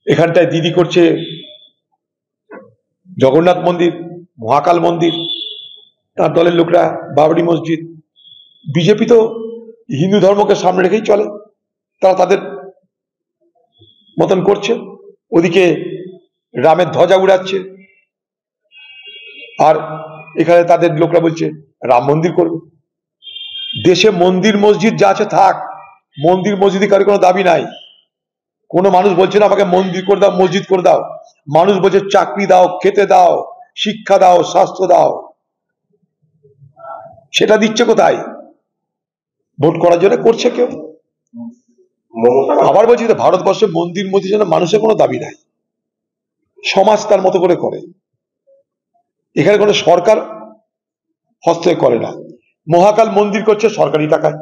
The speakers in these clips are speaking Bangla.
এখানটায় দিদি করছে জগন্নাথ মন্দির, মহাকাল মন্দির, তার দলের লোকরা বাবরি মসজিদ। বিজেপি তো হিন্দু ধর্মকে সামনে রেখেই চলে, তারা তাদের মতন করছে। ওদিকে রামের ধ্বজা উড়াচ্ছে, আর এখানে তাদের লোকরা বলছে রাম মন্দির করবে। দেশে মন্দির মসজিদ যা আছে থাক, মন্দির মসজিদে কারো কোনো দাবি নাই। কোনো মানুষ বলছে না আমাকে মন্দির করে দাও, মসজিদ করে দাও। মানুষ বলছে চাকরি দাও, খেতে দাও, শিক্ষা দাও, স্বাস্থ্য দাও। সেটা দিচ্ছে কোথায়? ভোট করার জন্য করছে কেউ। আবার বলছি ভারতবর্ষে মন্দির মসজিদ জন্য মানুষের কোনো দাবি নাই, সমাজ তার মতো করে করে। এখানে কোনো সরকার হস্তক্ষেপ করে না। মহাকাল মন্দির করছে সরকারি টাকায়,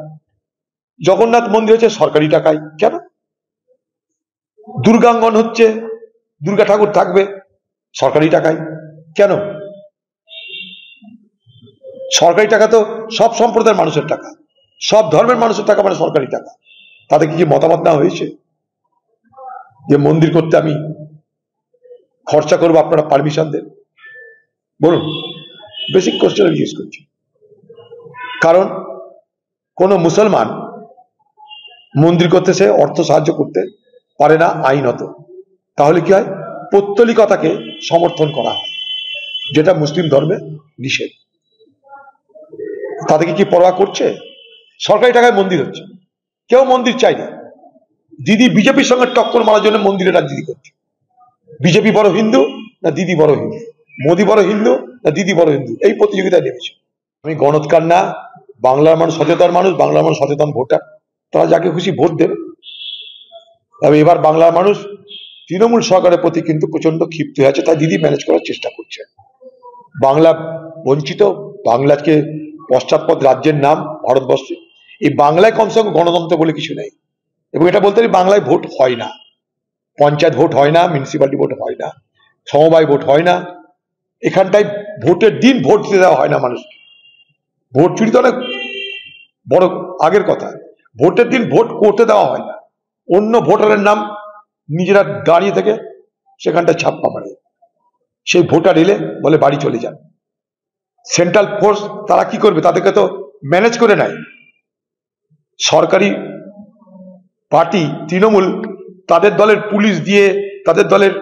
জগন্নাথ মন্দির হচ্ছে সরকারি টাকায়। কেন? দুর্গাঙ্গন হচ্ছে, দুর্গা ঠাকুর থাকবে সরকারি টাকায়। কেন? সরকারি টাকা তো সব সম্প্রদায়ের মানুষের টাকা, সব ধর্মের মানুষের টাকা, মানে সরকারি টাকা। তাদের কি মতামত না হয়েছে যে মন্দির করতে আমি খরচা করবো, আপনারা পারমিশন দেন? বলুন, বেসিক কোশ্চেন জিজ্ঞেস করছি। কারণ কোন মুসলমান মন্দির করতে সে অর্থ সাহায্য করতে পারে না আইনত। তাহলে কি হয়? পৌত্তলিকতাকে সমর্থন করা হয়, যেটা মুসলিম ধর্মে নিষেধ। তাদেরকে কি পরোয়া করছে? সরকারি টাকায় মন্দির হচ্ছে, কেউ মন্দির চাই না। দিদি বিজেপির সঙ্গে টক্কর মারার জন্য মন্দিরের রাজনীতি করছে। বিজেপি বড় হিন্দু না দিদি বড় হিন্দু, মোদী বড় হিন্দু না দিদি বড় হিন্দু, এই প্রতিযোগিতায় নেমেছে। আমি গণৎকার না, বাংলার মানুষ সচেতন মানুষ, বাংলার মানুষ সচেতন ভোটার, তারা যাকে খুশি ভোট দেবে। তবে এবার বাংলার মানুষ তৃণমূল সরকারের প্রতি কিন্তু প্রচন্ড ক্ষিপ্ত হয়ে আছে, তাই দিদি ম্যানেজ করার চেষ্টা করছে। বাংলা বঞ্চিত, বাংলাকে পশ্চাৎপদ রাজ্যের নাম ভারতবর্ষে। এই বাংলায় কমসে কম গণতন্ত্র বলে কিছু নেই। এবং এটা বলতে পারি বাংলায় ভোট হয় না, পঞ্চায়েত ভোট হয় না, মিউনিসিপ্যালিটি ভোট হয় না, সমবায় ভোট হয় না। এখানটায় ভোটের দিন ভোট দিতে দেওয়া হয় না মানুষকে। ভোট চুরি তো অনেক বড় আগের কথা, ভোটের দিন ভোট করতে দেওয়া হয় না। অন্য ভোটারের নাম নিজেরা দাঁড়িয়ে থেকে সেখানটায় ছাপ্পা মারে, সেই ভোটার এলে বলে বাড়ি চলে যান। সেন্ট্রাল ফোর্স তারা কি করবে? তাদেরকে তো ম্যানেজ করে নেয়। সরকারি পার্টি তৃণমূল তাদের দলের পুলিশ দিয়ে, তাদের দলের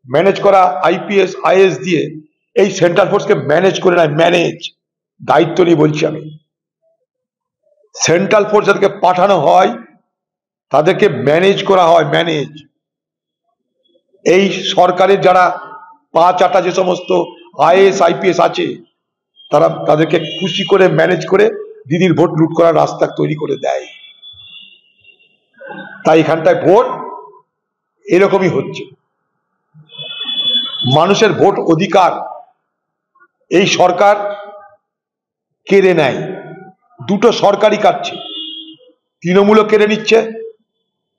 ম্যানেজ করা আইপিএস আইএস দিয়ে এই সেন্ট্রাল ফোর্সকে ম্যানেজ করে নেয়। ম্যানেজ, দায়িত্ব নিয়ে বলছি আমি। সেন্ট্রাল ফোর্স যাদেরকে পাঠানো হয় তাদেরকে ম্যানেজ করা হয়, ম্যানেজ। এই সরকারের যারা 5-8টা যে সমস্ত আইএস আইপিএস আছে, তারা তাদেরকে খুশি করে ম্যানেজ করে দিদির ভোট লুট করার রাস্তা তৈরি করে দেয়। তাই এখানটায় ভোট এরকমই হচ্ছে। মানুষের ভোট অধিকার এই সরকার কেড়ে নেয়। দুটো সরকারই কাটছে, তৃণমূলও কেড়ে নিচ্ছে,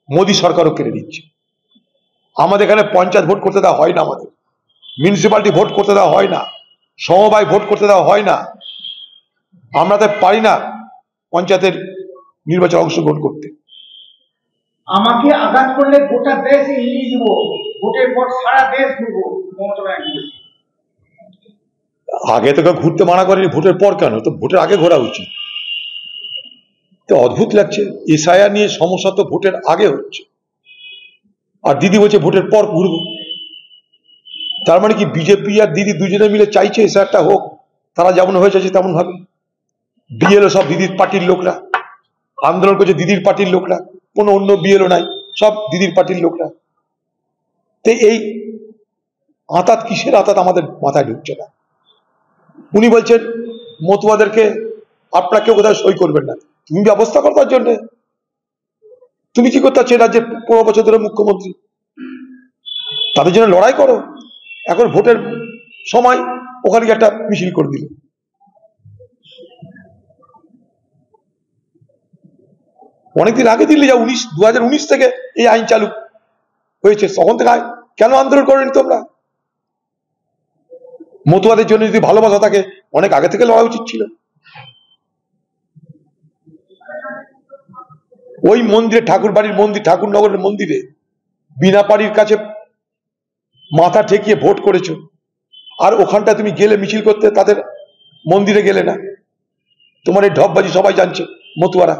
মোদী সরকারও কেড়ে নিচ্ছে। আমাদের এখানে পঞ্চায়েত ভোট করতে দেওয়া হয় না, আমাদের মিউনিসিপ্যালিটি ভোট করতে দেওয়া হয় না, সমবায় ভোট করতে দেওয়া হয় না। আমরা তো পারি না পঞ্চায়েতের নির্বাচন অংশগ্রহণ করতে। আমাকে আঘাত করলে গোটা দেশ এড়িয়ে দিব, ভোটের পর সারা দেশ ঘুরবো। আগে তো ঘুরতে মানা করেনি, ভোটের পর কেন? তো ভোটের আগে ঘোরা উচিত। তো অদ্ভুত লাগছে, এসআইআর নিয়ে সমস্যা তো ভোটের আগে হচ্ছে, আর দিদি বলছে ভোটের পর ঘুরবো। তার মানে কি বিজেপি আর দিদি দুজনে মিলে চাইছে এসআইআরটা হোক, তারা যেমন হয়ে যাচ্ছে তেমন ভাবে। বিএলও সব দিদির পার্টির লোকরা, আন্দোলন করছে দিদির পার্টির লোকরা, কোনো অন্য বিএলও নাই, সব দিদির পার্টির লোকরা। তো এই আঁতাত কিসের আঁতাত আমাদের মাথায় ঢুকছে না। উনি বলছেন মতুয়াদেরকে আপনারা কেউ কোথায় সই করবেন না, তুমি ব্যবস্থা করো তার জন্য। তুমি কি করতে চাচ্ছ? রাজ্যের 15 বছর ধরে মুখ্যমন্ত্রী, তাদের জন্য লড়াই করো। এখন ভোটের সময় ওখানে একটা মিছিল করে দিল। অনেকদিন আগে দিল্লি যা 2019 থেকে এই আইন চালু হয়েছে, তখন থেকে কেন আন্দোলন করেনি তোমরা? মতুয়াদের জন্য যদি ভালোবাসা থাকে অনেক আগে থেকে লড়া উচিত ছিল। ওই মন্দিরে, ঠাকুর বাড়ির মন্দির, ঠাকুরনগরের মন্দিরে বিনা পাড়ির কাছে মাথা ঠেকিয়ে ভোট করেছো, আর ওখানটা তুমি গেলে মিছিল করতে, তাদের মন্দিরে গেলে না। তোমার এই ঢপবাজি সবাই জানছে, মতুয়ারা।